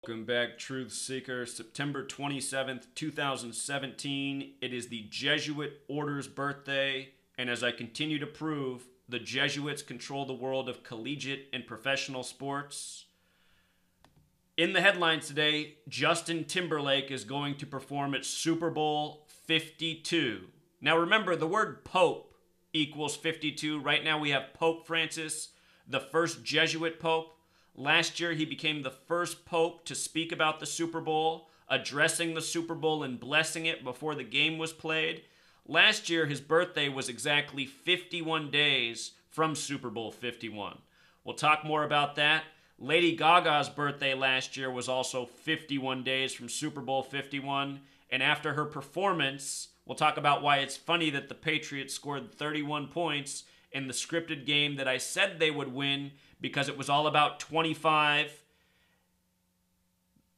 Welcome back, Truth Seeker. September 27th, 2017. It is the Jesuit Order's birthday, and as I continue to prove, the Jesuits control the world of collegiate and professional sports. In the headlines today, Justin Timberlake is going to perform at Super Bowl 52. Now remember, the word Pope equals 52. Right now we have Pope Francis, the first Jesuit Pope. Last year, he became the first pope to speak about the Super Bowl, addressing the Super Bowl and blessing it before the game was played. Last year, his birthday was exactly 51 days from Super Bowl 51. We'll talk more about that. Lady Gaga's birthday last year was also 51 days from Super Bowl 51. And after her performance, we'll talk about why it's funny that the Patriots scored 31 points in the scripted game that I said they would win, because it was all about 25.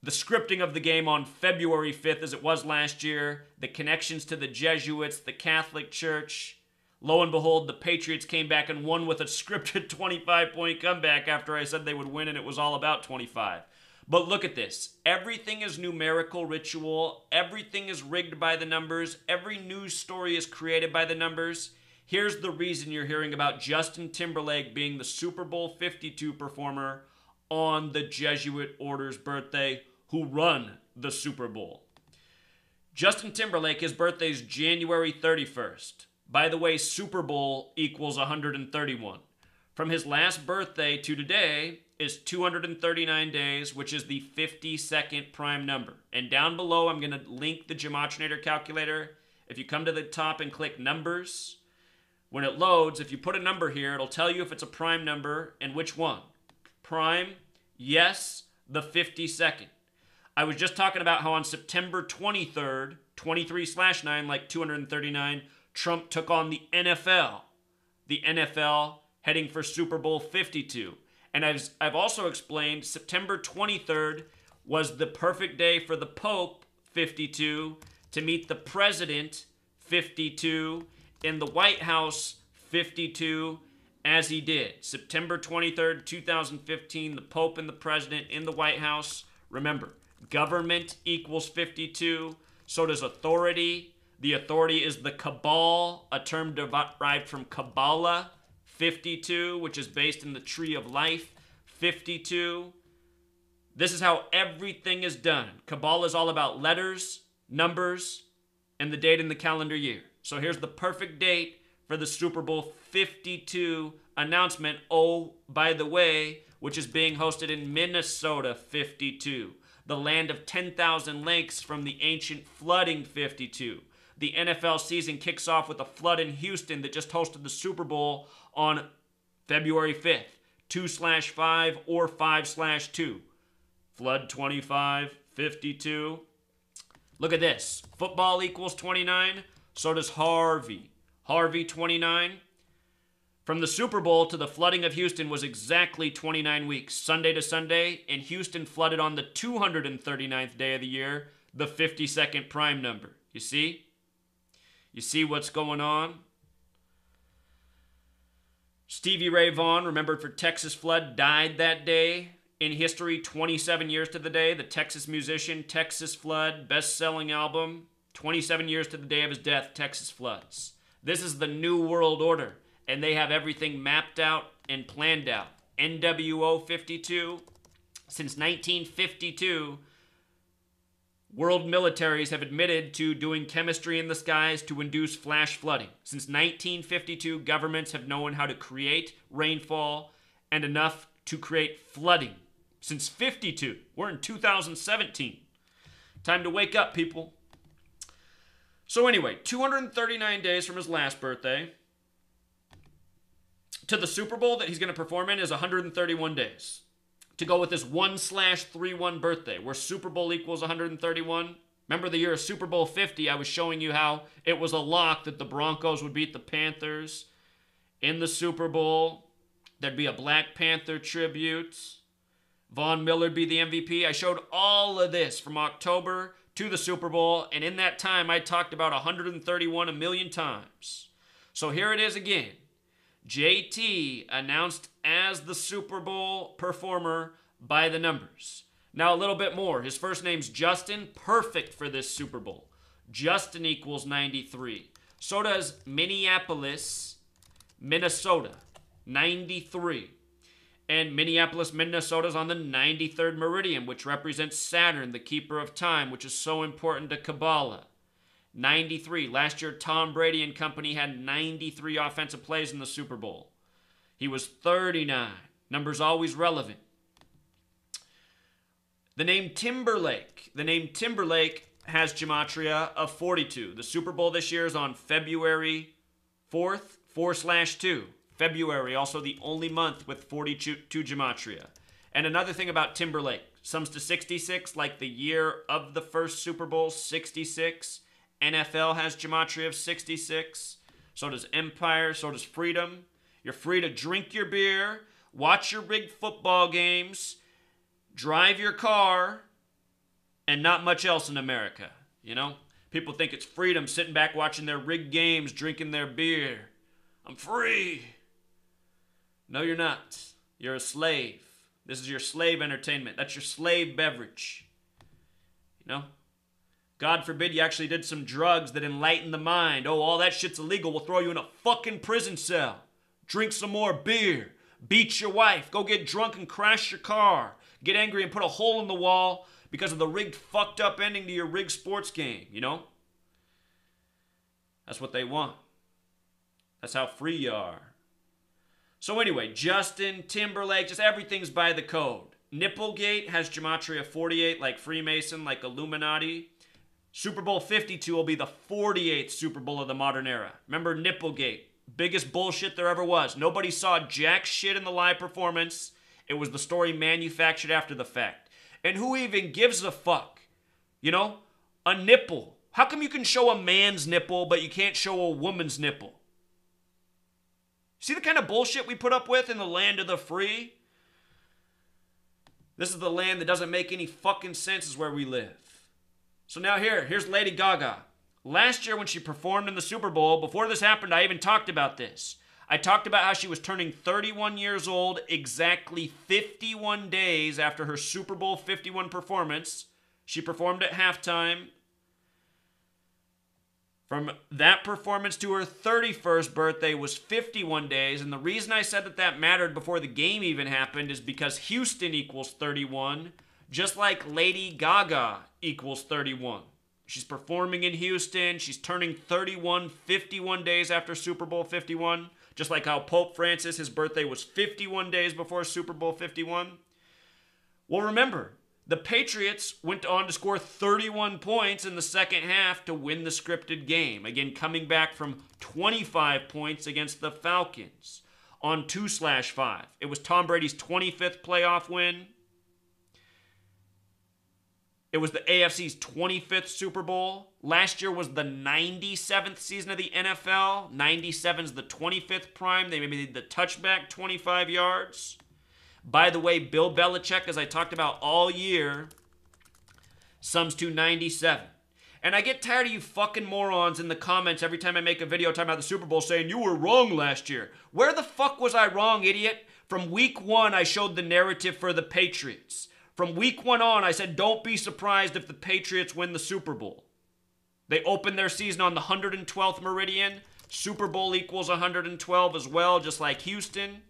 The scripting of the game on February 5th, as it was last year, the connections to the Jesuits, the Catholic Church. Lo and behold, the Patriots came back and won with a scripted 25-point comeback after I said they would win, and it was all about 25. But look at this. Everything is numerical ritual. Everything is rigged by the numbers. Every news story is created by the numbers. Here's the reason you're hearing about Justin Timberlake being the Super Bowl 52 performer on the Jesuit Order's birthday, who run the Super Bowl. Justin Timberlake, his birthday is January 31st. By the way, Super Bowl equals 131. From his last birthday to today is 239 days, which is the 52nd prime number. And down below, I'm going to link the Gematria calculator. If you come to the top and click Numbers, when it loads, if you put a number here, it'll tell you if it's a prime number and which one. Prime, yes, the 52nd. I was just talking about how on September 23rd, 23/9, like 239, Trump took on the NFL. The NFL heading for Super Bowl 52. And I've also explained September 23rd was the perfect day for the Pope, 52, to meet the President, 52, in the White House, 52, as he did. September 23rd, 2015, the Pope and the President in the White House. Remember, government equals 52. So does authority. The authority is the cabal, a term derived from Kabbalah, 52, which is based in the tree of life, 52. This is how everything is done. Kabbalah is all about letters, numbers, and the date in the calendar year. So here's the perfect date for the Super Bowl 52 announcement. Oh, by the way, which is being hosted in Minnesota 52, the land of 10,000 lakes from the ancient flooding 52. The NFL season kicks off with a flood in Houston that just hosted the Super Bowl on February 5th, 2/5 or 5/2. Flood 25, 52. Look at this. Football equals 29. So does Harvey. Harvey, 29. From the Super Bowl to the flooding of Houston was exactly 29 weeks, Sunday to Sunday, and Houston flooded on the 239th day of the year, the 52nd prime number. You see? You see what's going on? Stevie Ray Vaughan, remembered for Texas Flood, died that day. In history, 27 years to the day, the Texas musician, Texas Flood, best-selling album. 27 years to the day of his death, Texas floods. This is the New World Order, and they have everything mapped out and planned out. NWO 52. Since 1952, world militaries have admitted to doing chemistry in the skies to induce flash flooding. Since 1952, governments have known how to create rainfall and enough to create flooding. Since 52, we're in 2017. Time to wake up, people. So anyway, 239 days from his last birthday to the Super Bowl that he's going to perform in is 131 days. To go with this 1/31 birthday, where Super Bowl equals 131. Remember the year of Super Bowl 50, I was showing you how it was a lock that the Broncos would beat the Panthers in the Super Bowl. There'd be a Black Panther tribute. Von Miller'd be the MVP. I showed all of this from October to the Super Bowl, and in that time, I talked about 131 a million times. So here it is again. JT announced as the Super Bowl performer by the numbers. Now a little bit more. His first name's Justin. Perfect for this Super Bowl. Justin equals 93. So does Minneapolis, Minnesota. 93. And Minneapolis, Minnesota's on the 93rd meridian, which represents Saturn, the keeper of time, which is so important to Kabbalah. 93. Last year, Tom Brady and company had 93 offensive plays in the Super Bowl. He was 39. Numbers always relevant. The name Timberlake. The name Timberlake has gematria of 42. The Super Bowl this year is on February 4th, 4/2. February, also the only month with 42 gematria. And another thing about Timberlake, sums to 66, like the year of the first Super Bowl, 66. NFL has gematria of 66. So does Empire, so does Freedom. You're free to drink your beer, watch your rigged football games, drive your car, and not much else in America, you know? People think it's freedom, sitting back watching their rigged games, drinking their beer. I'm free. No, you're not. You're a slave. This is your slave entertainment. That's your slave beverage. You know? God forbid you actually did some drugs that enlighten the mind. Oh, all that shit's illegal. We'll throw you in a fucking prison cell. Drink some more beer. Beat your wife. Go get drunk and crash your car. Get angry and put a hole in the wall because of the rigged fucked up ending to your rigged sports game, you know? That's what they want. That's how free you are. So anyway, Justin, Timberlake, just everything's by the code. Nipplegate has gematria 48, like Freemason, like Illuminati. Super Bowl 52 will be the 48th Super Bowl of the modern era. Remember Nipplegate, biggest bullshit there ever was. Nobody saw jack shit in the live performance. It was the story manufactured after the fact. And who even gives a fuck? You know? A nipple. How come you can show a man's nipple, but you can't show a woman's nipple? See the kind of bullshit we put up with in the land of the free? This is the land that doesn't make any fucking sense is where we live. So now here's Lady Gaga. Last year when she performed in the Super Bowl, before this happened, I even talked about this. I talked about how she was turning 31 years old exactly 51 days after her Super Bowl 51 performance. She performed at halftime. From that performance to her 31st birthday was 51 days. And the reason I said that mattered before the game even happened is because Houston equals 31, just like Lady Gaga equals 31. She's performing in Houston. She's turning 31 51 days after Super Bowl 51. Just like how Pope Francis, his birthday was 51 days before Super Bowl 51. Well, remember, the Patriots went on to score 31 points in the second half to win the scripted game. Again, coming back from 25 points against the Falcons on 2/5. It was Tom Brady's 25th playoff win. It was the AFC's 25th Super Bowl. Last year was the 97th season of the NFL. 97's the 25th prime. They made the touchback 25 yards. By the way, Bill Belichick, as I talked about all year, sums to 97. And I get tired of you fucking morons in the comments every time I make a video talking about the Super Bowl saying, you were wrong last year. Where the fuck was I wrong, idiot? From week one, I showed the narrative for the Patriots. From week one on, I said, don't be surprised if the Patriots win the Super Bowl. They opened their season on the 112th meridian. Super Bowl equals 112 as well, just like Houston.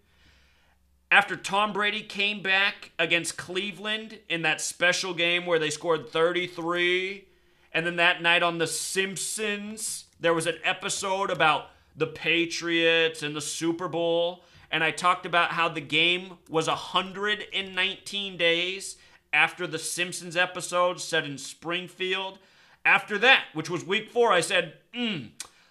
After Tom Brady came back against Cleveland in that special game where they scored 33, and then that night on The Simpsons, there was an episode about the Patriots and the Super Bowl, and I talked about how the game was 119 days after the Simpsons episode set in Springfield. After that, which was week 4, I said,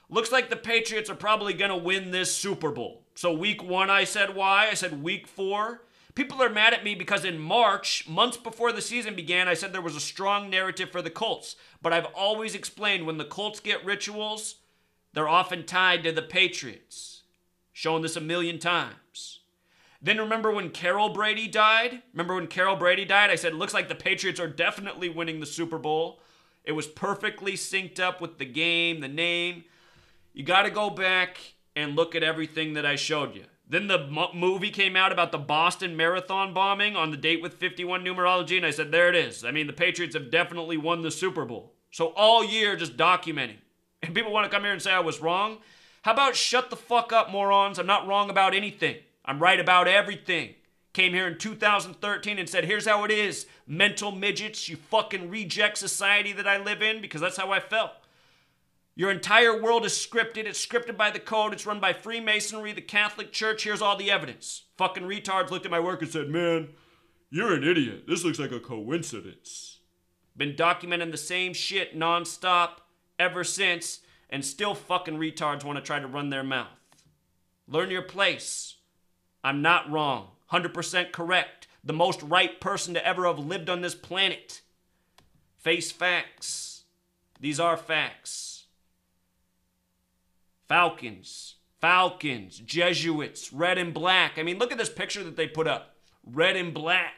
looks like the Patriots are probably going to win this Super Bowl. So week 1, I said why. I said week 4. People are mad at me because in March, months before the season began, I said there was a strong narrative for the Colts. But I've always explained when the Colts get rituals, they're often tied to the Patriots. Shown this a million times. Then remember when Carol Brady died? I said, it looks like the Patriots are definitely winning the Super Bowl. It was perfectly synced up with the game, the name. You got to go back and look at everything that I showed you. Then the movie came out about the Boston Marathon bombing on the date with 51 numerology, and I said, there it is. I mean, the Patriots have definitely won the Super Bowl. So all year, just documenting. And people want to come here and say I was wrong? How about shut the fuck up, morons? I'm not wrong about anything. I'm right about everything. Came here in 2013 and said, here's how it is. Mental midgets, you fucking reject society that I live in, because that's how I felt. Your entire world is scripted. It's scripted by the code. It's run by Freemasonry, the Catholic Church. Here's all the evidence. Fucking retards looked at my work and said, man, you're an idiot. This looks like a coincidence. Been documenting the same shit nonstop ever since, and still fucking retards want to try to run their mouth. Learn your place. I'm not wrong. 100% correct. The most right person to ever have lived on this planet. Face facts. These are facts. Falcons, Jesuits, red and black. I mean, look at this picture that they put up. Red and black,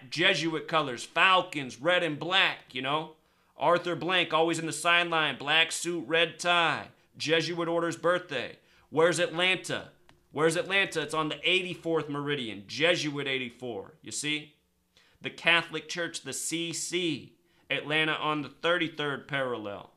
Jesuit colors, Falcons, red and black, you know. Arthur Blank, always in the sideline, black suit, red tie. Jesuit order's birthday. Where's Atlanta? It's on the 84th meridian, Jesuit 84, you see? The Catholic Church, the CC, Atlanta on the 33rd parallel.